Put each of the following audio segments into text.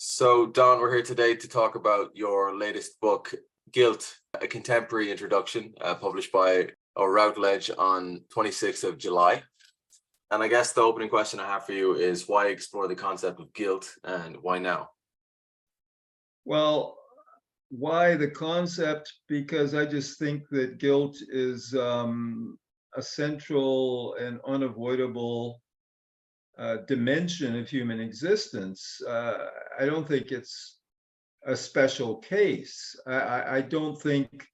So, Don, we're here today to talk about your latest book, Guilt, a Contemporary Introduction, published by Routledge on 26th of July. And I guess the opening question I have for you is why explore the concept of guilt and why now? Well, why the concept? Because I just think that guilt is a central and unavoidable dimension of human existence. I don't think it's a special case. I don't think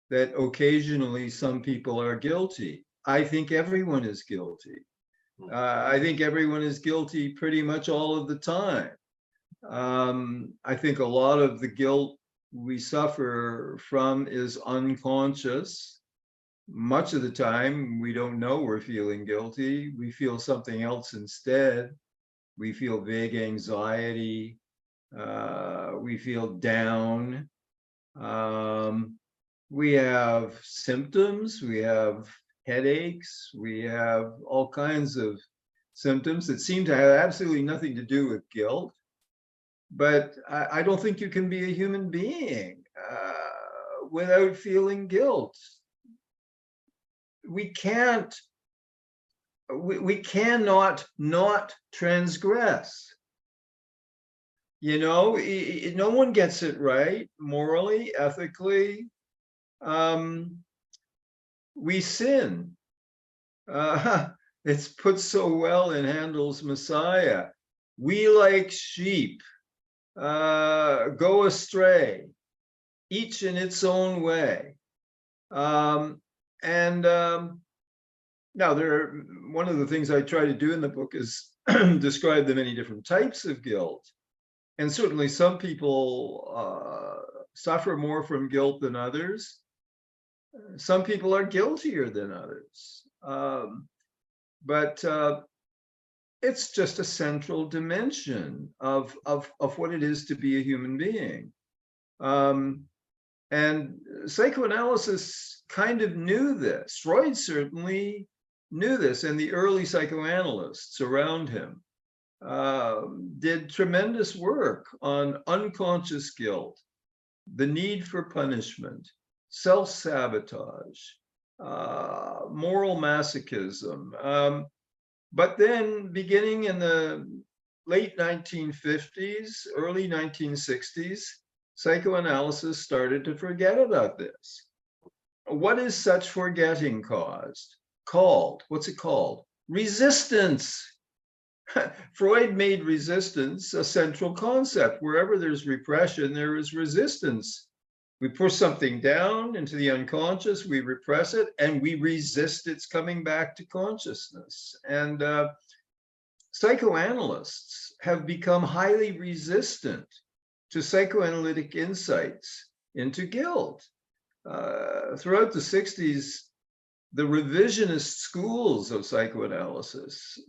that occasionally some people are guilty. I think everyone is guilty. I think everyone is guilty pretty much all of the time. I think a lot of the guilt we suffer from is unconscious. Much of the time, we don't know we're feeling guilty. We feel something else instead. We feel vague anxiety. We feel down. We have symptoms. We have headaches. We have all kinds of symptoms that seem to have absolutely nothing to do with guilt. But I don't think you can be a human being without feeling guilt. We cannot not transgress. You know, no one gets it right morally, ethically. We sin. It's put so well in Handel's Messiah. We, like sheep, go astray, each in its own way. Now, one of the things I try to do in the book is describe the many different types of guilt. And certainly some people suffer more from guilt than others. Some people are guiltier than others. But it's just a central dimension of what it is to be a human being. And psychoanalysis kind of knew this. Freud certainly knew this, and the early psychoanalysts around him did tremendous work on unconscious guilt, the need for punishment, self-sabotage, moral masochism. But then beginning in the late 1950s, early 1960s, psychoanalysis started to forget about this. What is such forgetting called? What's it called? Resistance. Freud made resistance a central concept. Wherever there's repression, there is resistance. We push something down into the unconscious, we repress it, and we resist its coming back to consciousness. And psychoanalysts have become highly resistant to psychoanalytic insights into guilt. Throughout the 60s, the revisionist schools of psychoanalysis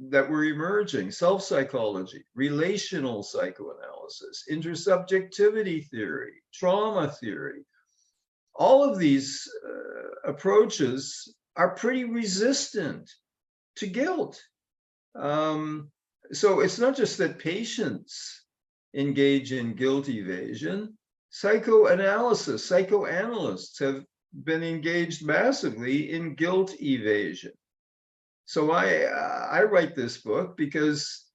that were emerging, self-psychology, relational psychoanalysis, intersubjectivity theory, trauma theory, all of these approaches are pretty resistant to guilt. So it's not just that patients engage in guilt evasion. Psychoanalysts have been engaged massively in guilt evasion. So I write this book because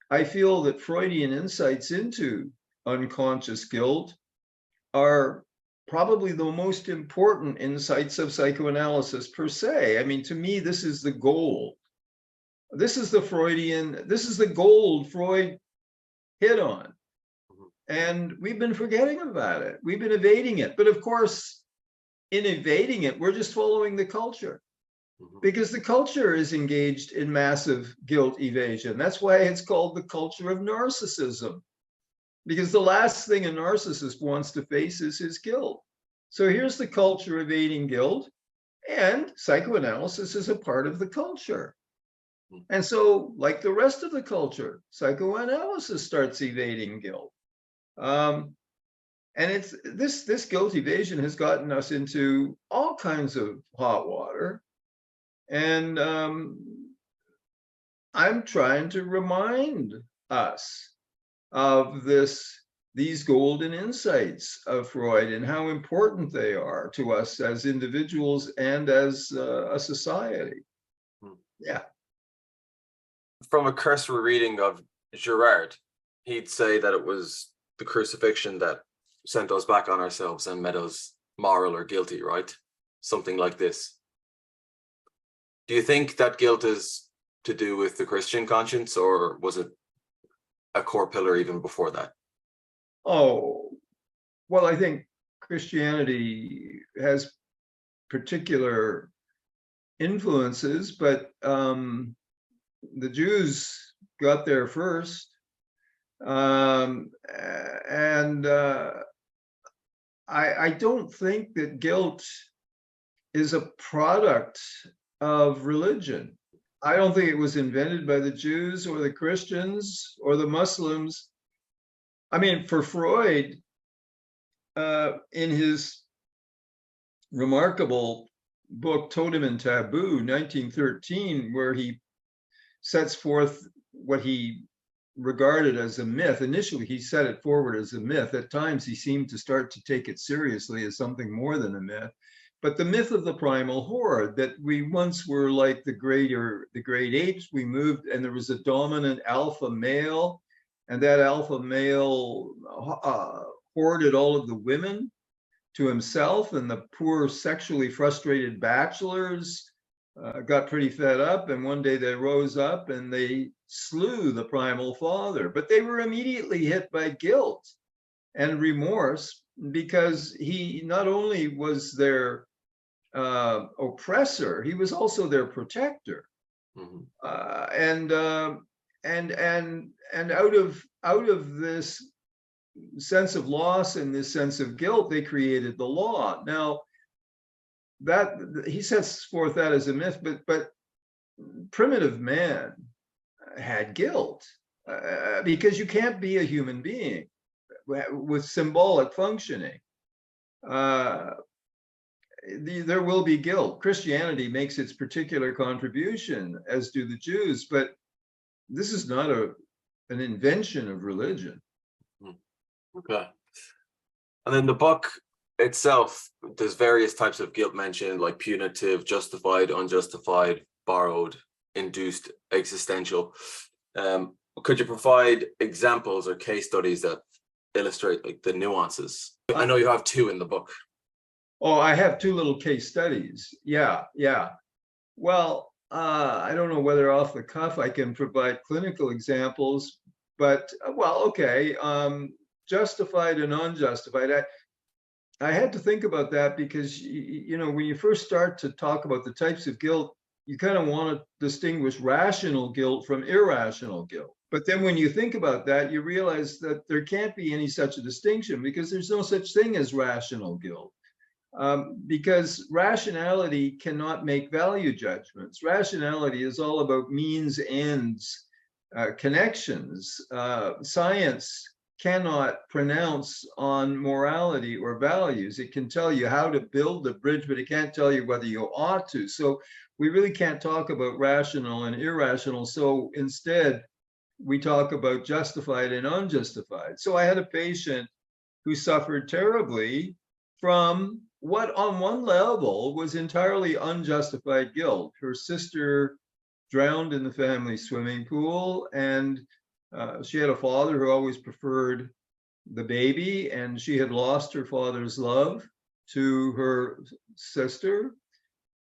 I feel that Freudian insights into unconscious guilt are probably the most important insights of psychoanalysis per se. I mean, to me, this is the gold. This is the gold Freud hit on. And we've been forgetting about it. We've been evading it. But of course, in evading it, we're just following the culture because the culture is engaged in massive guilt evasion. That's why it's called the culture of narcissism, because the last thing a narcissist wants to face is his guilt. So here's the culture evading guilt, and psychoanalysis is a part of the culture. And so, like the rest of the culture, psychoanalysis starts evading guilt. And it's this guilt evasion has gotten us into all kinds of hot water. And I'm trying to remind us of these golden insights of Freud and how important they are to us as individuals and as a society. Yeah. From a cursory reading of Girard, he'd say that it was the crucifixion that sent us back on ourselves and made us moral or guilty, right? Something like this. Do you think that guilt is to do with the Christian conscience, or was it a core pillar even before that? Oh, well, I think Christianity has particular influences, but the Jews got there first. And I don't think that guilt is a product of religion. I don't think it was invented by the Jews or the Christians or the Muslims. I mean, for Freud, in his remarkable book, Totem and Taboo, 1913, where he sets forth what he regarded as a myth. Initially, he set it forward as a myth. At times, he seemed to start to take it seriously as something more than a myth. But the myth of the primal horde, that we once were like the great apes, we moved, and there was a dominant alpha male, and that alpha male hoarded all of the women to himself, and the poor sexually frustrated bachelors got pretty fed up, and one day they rose up and they slew the primal father. But they were immediately hit by guilt and remorse, because he not only was their oppressor, he was also their protector. Mm-hmm. And out of this sense of loss and this sense of guilt, they created the law. Now, that he sets forth that as a myth, but primitive man had guilt, because you can't be a human being with symbolic functioning. There will be guilt. Christianity makes its particular contribution, as do the Jews, but this is not an invention of religion. Okay. And then the book itself, there's various types of guilt mentioned, like punitive, justified, unjustified, borrowed, induced, existential. Could you provide examples or case studies that illustrate like the nuances? I know you have two in the book. Oh, I have two little case studies. Yeah. Well, I don't know whether off the cuff I can provide clinical examples, but well, okay. Justified and unjustified. I had to think about that because, you know, when you first start to talk about the types of guilt, you kind of want to distinguish rational guilt from irrational guilt. But then when you think about that, you realize that there can't be any such a distinction, because there's no such thing as rational guilt. Because rationality cannot make value judgments. Rationality is all about means, ends, connections. Science cannot pronounce on morality or values. It can tell you how to build the bridge, but it can't tell you whether you ought to. So we really can't talk about rational and irrational. So instead, we talk about justified and unjustified. So I had a patient who suffered terribly from what on one level was entirely unjustified guilt. Her sister drowned in the family swimming pool, and she had a father who always preferred the baby, and she had lost her father's love to her sister.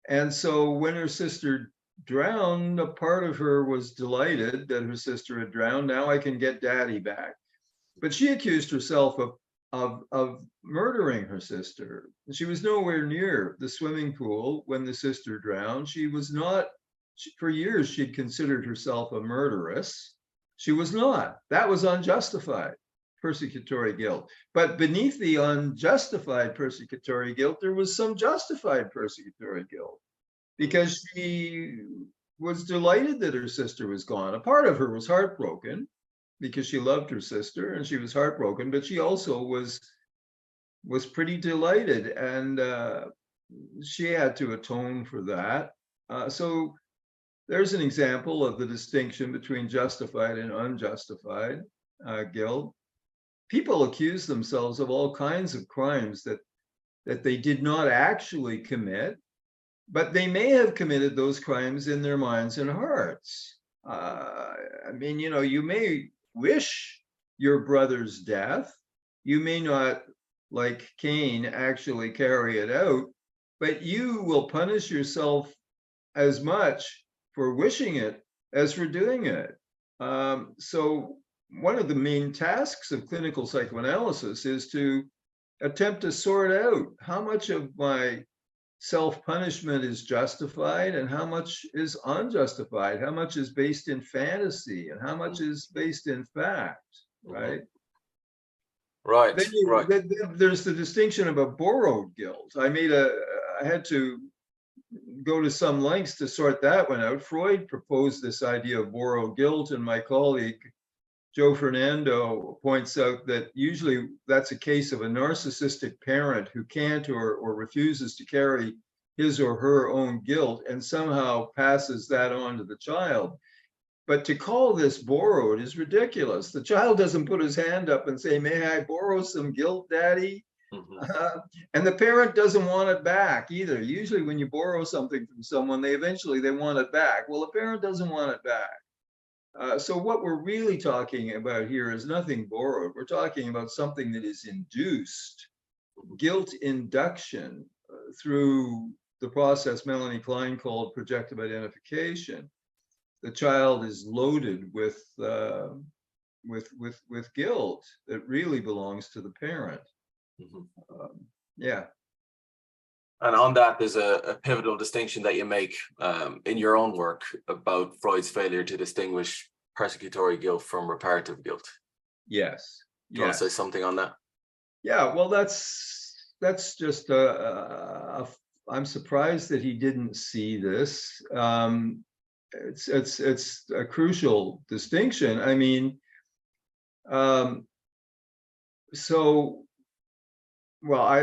And so when her sister drowned, a part of her was delighted that her sister had drowned. Now I can get daddy back. But she accused herself of murdering her sister. She was nowhere near the swimming pool when the sister drowned. She was not, for years, she'd considered herself a murderess. She was not. That was unjustified persecutory guilt. But beneath the unjustified persecutory guilt, there was some justified persecutory guilt, because she was delighted that her sister was gone. A part of her was heartbroken because she loved her sister and she was heartbroken, but she also was pretty delighted, and she had to atone for that. So there's an example of the distinction between justified and unjustified. guilt. People accuse themselves of all kinds of crimes that they did not actually commit, but they may have committed those crimes in their minds and hearts. I mean, you may wish your brother's death. You may not, like Cain, actually carry it out, but you will punish yourself as much for wishing it as for doing it. So one of the main tasks of clinical psychoanalysis is to attempt to sort out how much of my self-punishment is justified and how much is unjustified, how much is based in fantasy and how much is based in fact, right? Right, then there's the distinction about borrowed guilt. I had to go to some lengths to sort that one out. Freud proposed this idea of borrowed guilt, and my colleague Joe Fernando points out that usually that's a case of a narcissistic parent who can't or refuses to carry his or her own guilt and somehow passes that on to the child. But to call this borrowed is ridiculous. The child doesn't put his hand up and say, "May I borrow some guilt, Daddy?" And the parent doesn't want it back either. Usually when you borrow something from someone, they want it back. Well, the parent doesn't want it back. So what we're really talking about here is nothing borrowed. We're talking about something that is induced, guilt induction, through the process Melanie Klein called projective identification. The child is loaded with guilt that really belongs to the parent. Yeah. And on that, there's a pivotal distinction that you make in your own work about Freud's failure to distinguish persecutory guilt from reparative guilt. Yes. Do you want to say something on that? Yeah, well, that's just I'm surprised that he didn't see this. It's a crucial distinction. I mean, the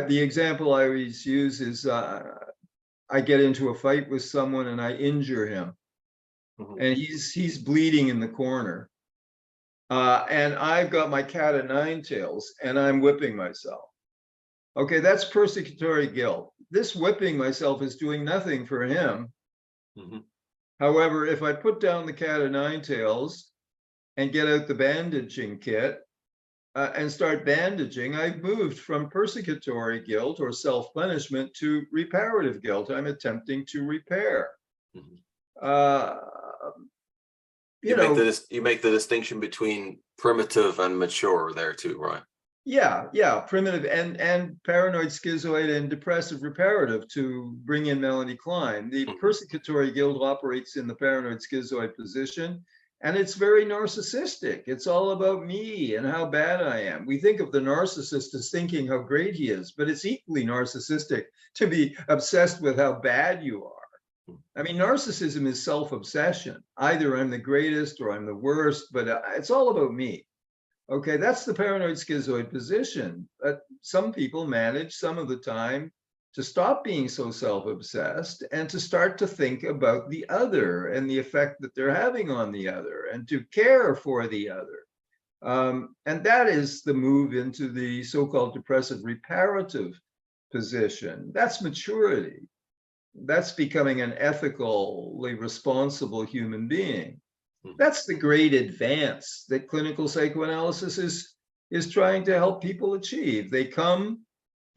example I always use is I get into a fight with someone and I injure him, and he's bleeding in the corner, and I've got my cat o' nine tails and I'm whipping myself. Okay, that's persecutory guilt. This whipping myself is doing nothing for him. However, if I put down the cat o' nine tails and get out the bandaging kit and start bandaging, I've moved from persecutory guilt or self-punishment to reparative guilt. I'm attempting to repair. You make the distinction between primitive and mature there too, right? Yeah, primitive and paranoid, schizoid, and depressive reparative, to bring in Melanie Klein. The persecutory guilt operates in the paranoid schizoid position, and it's very narcissistic. It's all about me and how bad I am. We think of the narcissist as thinking how great he is, but it's equally narcissistic to be obsessed with how bad you are. I mean, narcissism is self-obsession. Either I'm the greatest or I'm the worst, but it's all about me. Okay, that's the paranoid schizoid position. But some people manage some of the time to stop being so self-obsessed and to start to think about the other and the effect that they're having on the other and to care for the other. And that is the move into the so-called depressive reparative position. That's maturity. That's becoming an ethically responsible human being. That's the great advance that clinical psychoanalysis is trying to help people achieve. They come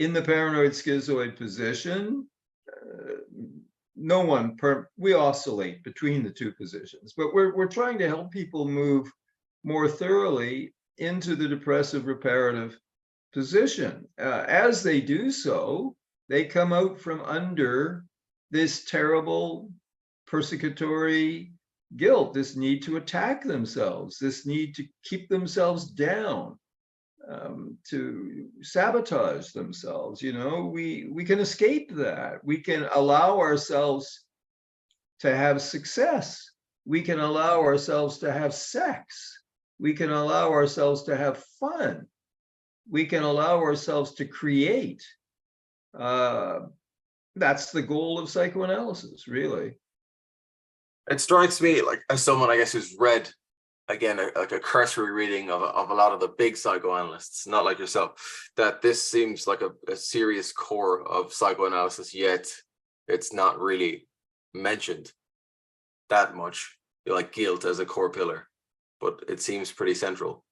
in the paranoid schizoid position. We oscillate between the two positions, but we're trying to help people move more thoroughly into the depressive reparative position. As they do so, they come out from under this terrible persecutory guilt, this need to attack themselves, this need to keep themselves down, to sabotage themselves. We can escape that. We can allow ourselves to have success. We can allow ourselves to have sex. We can allow ourselves to have fun. We can allow ourselves to create. That's the goal of psychoanalysis, really. It strikes me, like, as someone, I guess, who's read again, like a cursory reading of a lot of the big psychoanalysts, not like yourself, that this seems like a serious core of psychoanalysis, yet it's not really mentioned that much, like guilt as a core pillar, but it seems pretty central.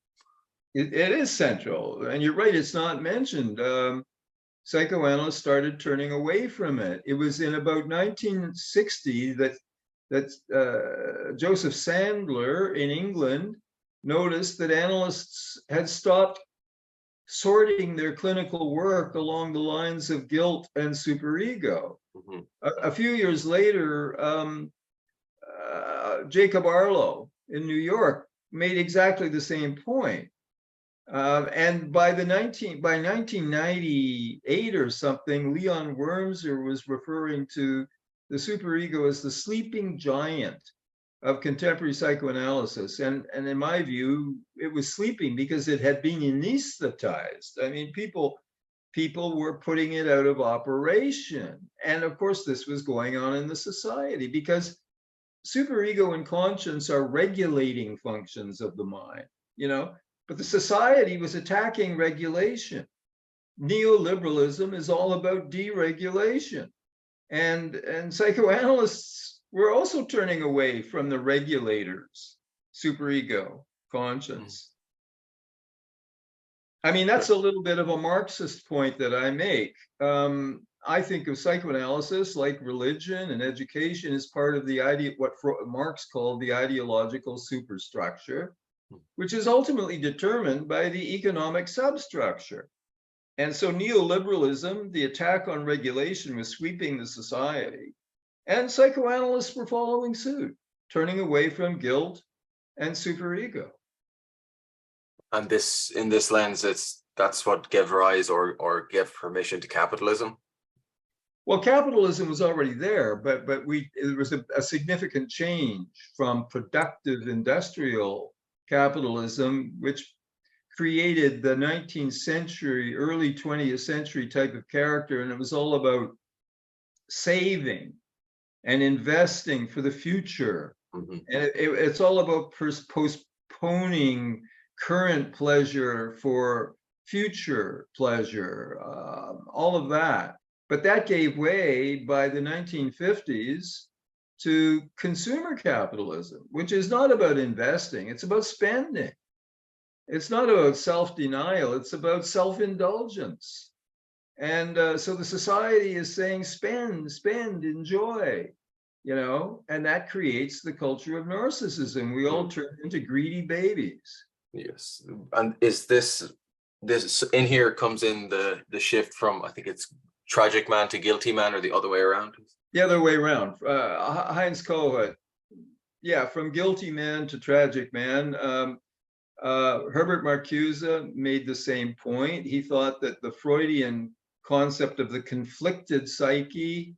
It is central, and you're right, it's not mentioned. Psychoanalysts started turning away from it. It was in about 1960 that Joseph Sandler in England noticed that analysts had stopped sorting their clinical work along the lines of guilt and superego. Mm-hmm. A few years later, Jacob Arlo in New York made exactly the same point. And by 1998 or something, Leon Wormser was referring to the superego as the sleeping giant of contemporary psychoanalysis. And in my view, it was sleeping because it had been anesthetized. I mean, people were putting it out of operation. And of course, this was going on in the society because superego and conscience are regulating functions of the mind, but the society was attacking regulation. Neoliberalism is all about deregulation. And psychoanalysts were also turning away from the regulators, superego, conscience. I mean, that's a little bit of a Marxist point that I make. I think of psychoanalysis like religion and education as part of the idea, what Marx called the ideological superstructure, which is ultimately determined by the economic substructure. And so neoliberalism, the attack on regulation, was sweeping the society. And psychoanalysts were following suit, turning away from guilt and superego. And in this lens, that's what gave rise or gave permission to capitalism. Well, capitalism was already there, but there was a significant change from productive industrial capitalism, which created the 19th century, early 20th century type of character, and it was all about saving and investing for the future. Mm-hmm. And it's all about postponing current pleasure for future pleasure, all of that. But that gave way by the 1950s to consumer capitalism, which is not about investing, it's about spending. It's not about self-denial, it's about self-indulgence. And so the society is saying, spend, enjoy, and that creates the culture of narcissism. We all turn into greedy babies. Yes. And is this in here comes in the shift from, I think it's tragic man to guilty man, or the other way around? The other way around. Heinz Kohut. Yeah, from guilty man to tragic man. Herbert Marcuse made the same point. He thought that the Freudian concept of the conflicted psyche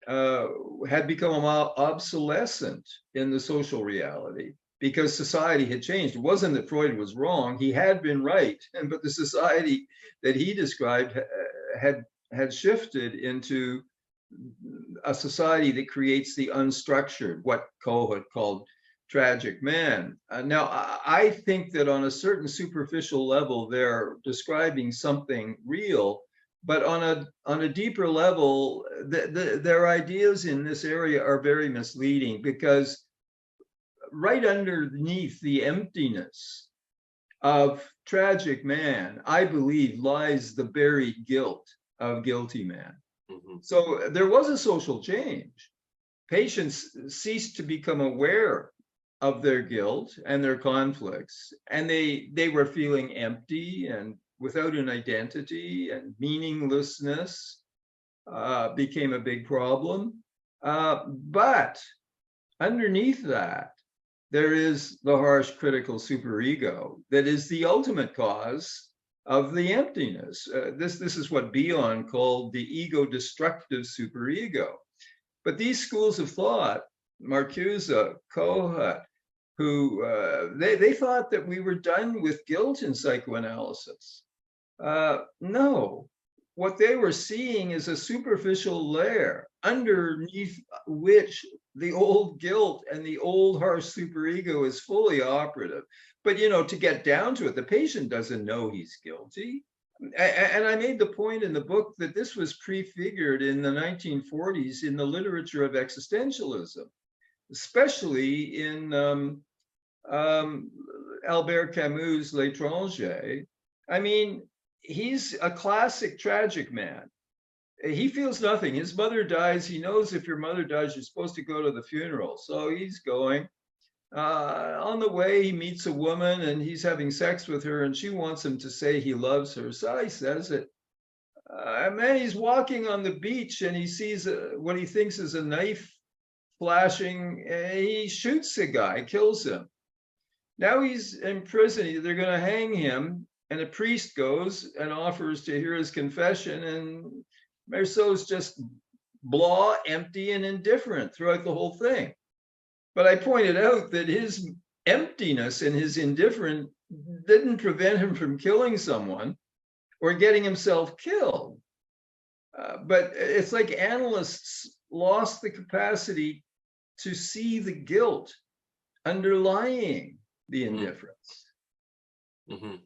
had become obsolescent in the social reality because society had changed. It wasn't that Freud was wrong, he had been right, but the society that he described had shifted into a society that creates the unstructured, what Kohut called tragic man. Now, I think that on a certain superficial level, they're describing something real, but on a deeper level, their ideas in this area are very misleading, because right underneath the emptiness of tragic man, I believe, lies the buried guilt of guilty man. Mm-hmm. So there was a social change. Patients ceased to become aware of their guilt and their conflicts, and they were feeling empty and without an identity, and meaninglessness became a big problem. But underneath that, there is the harsh critical superego that is the ultimate cause of the emptiness. This is what Bion called the ego-destructive superego. But these schools of thought, Marcuse, Kohut, who they thought that we were done with guilt in psychoanalysis. No, what they were seeing is a superficial layer underneath which the old guilt and the old harsh superego is fully operative. But, to get down to it, the patient doesn't know he's guilty. And I made the point in the book that this was prefigured in the 1940s in the literature of existentialism, especially in Albert Camus' L'étranger. I mean, he's a classic tragic man. He feels nothing. His mother dies. He knows if your mother dies, you're supposed to go to the funeral. So he's going. On the way, he meets a woman and he's having sex with her, and she wants him to say he loves her. So he says it. And then he's walking on the beach and he sees what he thinks is a knife flashing. He shoots the guy, kills him. Now he's in prison. They're going to hang him. And a priest goes and offers to hear his confession. And Meursault's just blah, empty, and indifferent throughout the whole thing. But I pointed out that his emptiness and his indifference didn't prevent him from killing someone or getting himself killed. But it's like analysts lost the capacity to see the guilt underlying the indifference. Mm-hmm.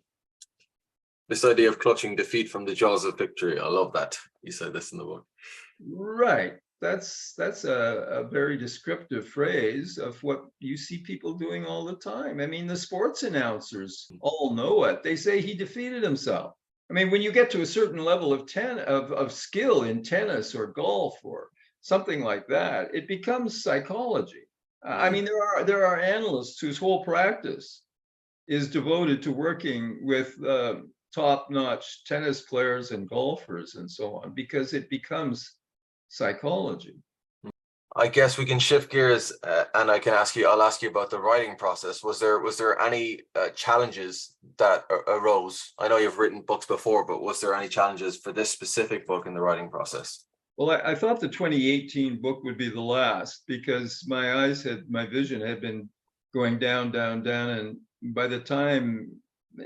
This idea of clutching defeat from the jaws of victory. I love that. You said this in the book. Right. That's a very descriptive phrase of what you see people doing all the time. I mean, the sports announcers all know it. They say he defeated himself. I mean, when you get to a certain level of skill in tennis or golf or something like that, it becomes psychology. I mean, there are analysts whose whole practice is devoted to working with top-notch tennis players and golfers and so on, because it becomes psychology. I guess we can shift gears, and I'll ask you about the writing process. Was there any challenges that arose? I know you've written books before, but was there any challenges for this specific book in the writing process? Well, I thought the 2018 book would be the last, because my vision had been going down, down, down. And by the time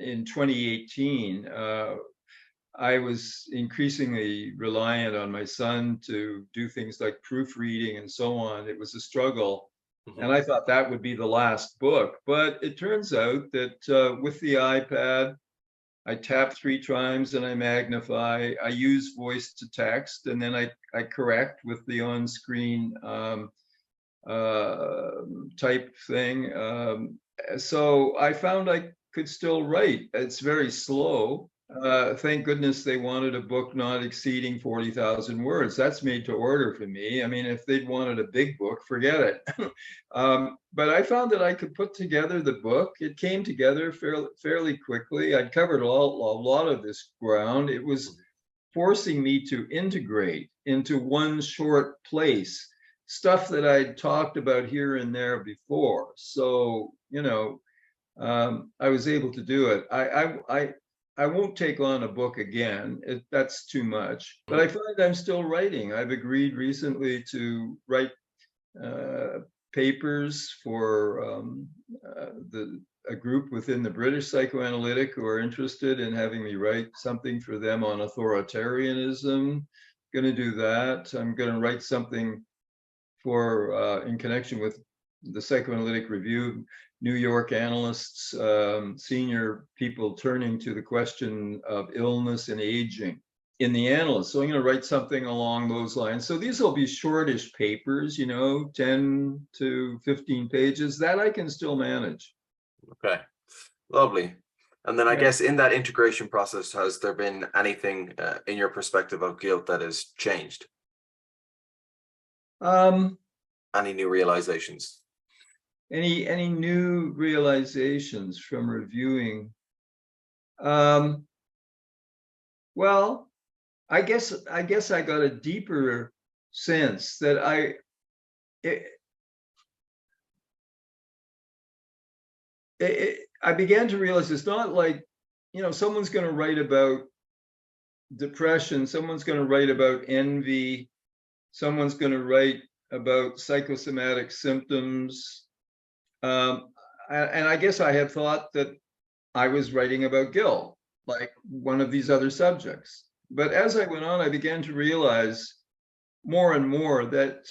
in 2018, I was increasingly reliant on my son to do things like proofreading and so on. It was a struggle. Mm-hmm. And I thought that would be the last book. But it turns out that with the iPad, I tap 3 times and I magnify. I use voice to text, and then I correct with the on-screen type thing. So I found I could still write. It's very slow. Thank goodness they wanted a book not exceeding 40,000 words. That's made to order for me. I mean, if they'd wanted a big book, forget it. But I found that I could put together the book. It came together fairly quickly. I'd covered a lot of this ground. It was forcing me to integrate into one short place stuff that I'd talked about here and there before. So, I was able to do it. I won't take on a book again. That's too much. But I find I'm still writing. I've agreed recently to write papers for a group within the British Psychoanalytic who are interested in having me write something for them on authoritarianism. Going to do that. I'm going to write something for in connection with the Psychoanalytic Review, New York analysts, senior people turning to the question of illness and aging in the analyst. So I'm going to write something along those lines. So these will be shortish papers, 10 to 15 pages that I can still manage. Okay, lovely. And then I guess in that integration process, has there been anything in your perspective of guilt that has changed? Any new realizations? Any new realizations from reviewing? Well, I guess I got a deeper sense that I began to realize it's not like, someone's going to write about depression, someone's going to write about envy, someone's going to write about psychosomatic symptoms. And I guess I had thought that I was writing about guilt, like one of these other subjects. but as I went on, I began to realize more and more that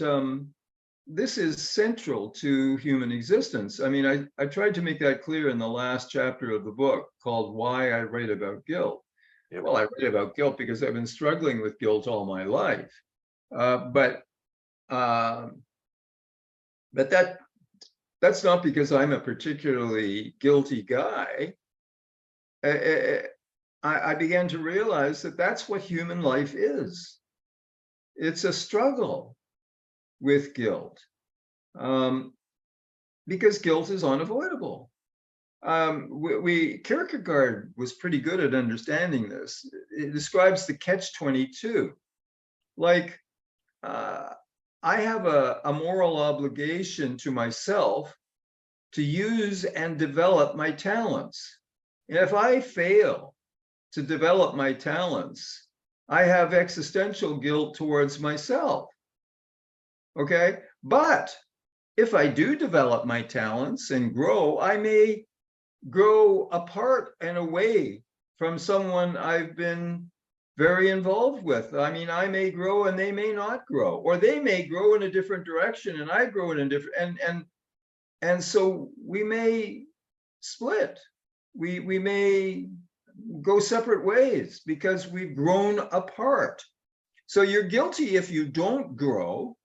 this is central to human existence. I mean, I tried to make that clear in the last chapter of the book called Why I Write About Guilt. Yep. Well, I write about guilt because I've been struggling with guilt all my life. But that's not because I'm a particularly guilty guy. I began to realize that that's what human life is. It's a struggle with guilt, because guilt is unavoidable. Kierkegaard was pretty good at understanding this. It describes the catch-22. Like, I have a moral obligation to myself to use and develop my talents. And if I fail to develop my talents, I have existential guilt towards myself. Okay? But if I do develop my talents and grow, I may grow apart and away from someone I've been very involved with. I mean, I may grow and they may not grow, or they may grow in a different direction and I grow in a different, and so we may split. We may go separate ways because we've grown apart. So you're guilty if you don't grow,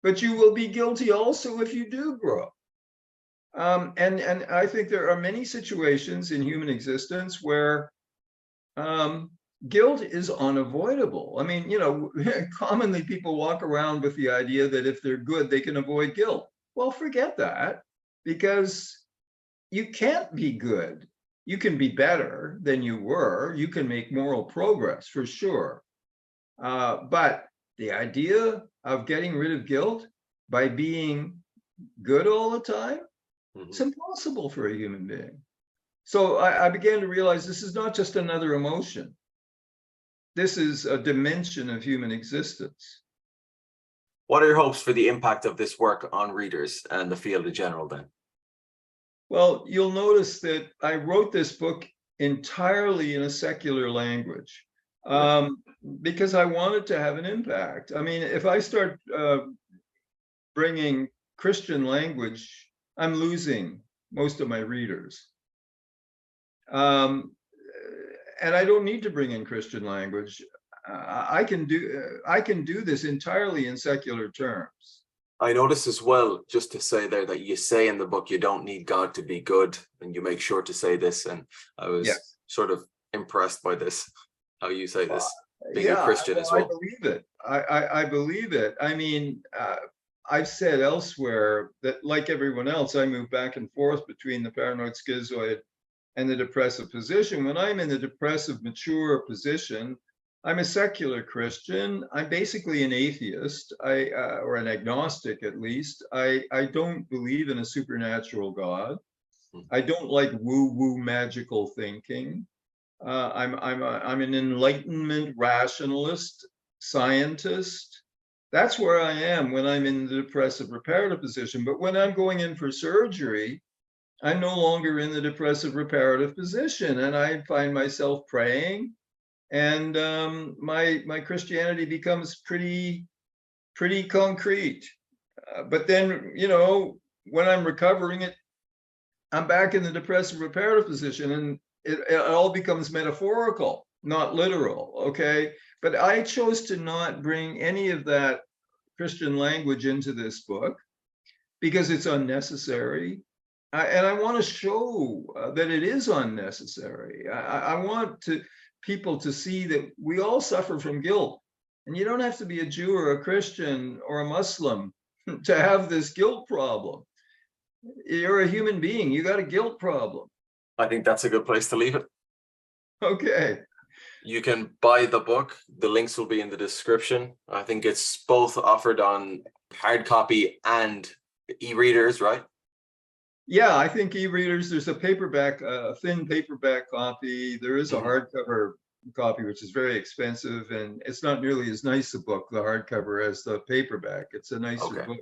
but you will be guilty also if you do grow. And I think there are many situations in human existence where guilt is unavoidable. I mean, you know, commonly people walk around with the idea that if they're good, they can avoid guilt. Well, forget that, because you can't be good. You can be better than you were. You can make moral progress for sure. But the idea of getting rid of guilt by being good all the time, it's impossible for a human being. So I began to realize this is not just another emotion. This is a dimension of human existence. What are your hopes for the impact of this work on readers and the field in general then? Well, you'll notice that I wrote this book entirely in a secular language, because I wanted to have an impact. I mean, if I start bringing Christian language, I'm losing most of my readers. And I don't need to bring in Christian language. I can do this entirely in secular terms. I notice as well, just to say there, that you say in the book you don't need God to be good, and you make sure to say this. And I was sort of impressed by this, how you say this, being a Christian as well. I believe it. I believe it. I mean, I've said elsewhere that, like everyone else, I move back and forth between the paranoid schizoid and the depressive position. When I'm in the depressive, mature position, I'm a secular Christian. I'm basically an atheist, or an agnostic at least. I don't believe in a supernatural God. I don't like woo-woo magical thinking. I'm an Enlightenment rationalist, scientist. That's where I am when I'm in the depressive reparative position. But when I'm going in for surgery, I'm no longer in the depressive reparative position, and I find myself praying, and my Christianity becomes pretty concrete. But then, you know, when I'm recovering it, I'm back in the depressive reparative position, and it all becomes metaphorical, not literal. Okay, but I chose to not bring any of that Christian language into this book because it's unnecessary. And I want to show that it is unnecessary. I want people to see that we all suffer from guilt. And you don't have to be a Jew or a Christian or a Muslim to have this guilt problem. You're a human being. You got a guilt problem. I think that's a good place to leave it. Okay. You can buy the book. The links will be in the description. I think it's both offered on hard copy and e-readers, right? Yeah, I think e-readers, there's a paperback, a thin paperback copy. There is a hardcover copy, which is very expensive, and it's not nearly as nice a book, the hardcover, as the paperback. It's a nicer book.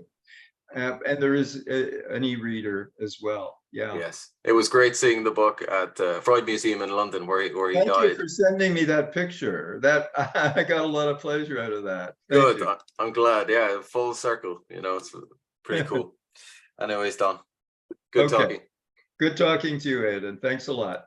And there is an e-reader as well. Yeah. Yes, it was great seeing the book at Freud Museum in London, where he Thank you died. for sending me that picture. That I got a lot of pleasure out of that. Thank Good. you. I'm glad. Yeah, full circle. You know, it's pretty cool. Anyways, Don, good Okay. talking. Good talking to you, Ed, and thanks a lot.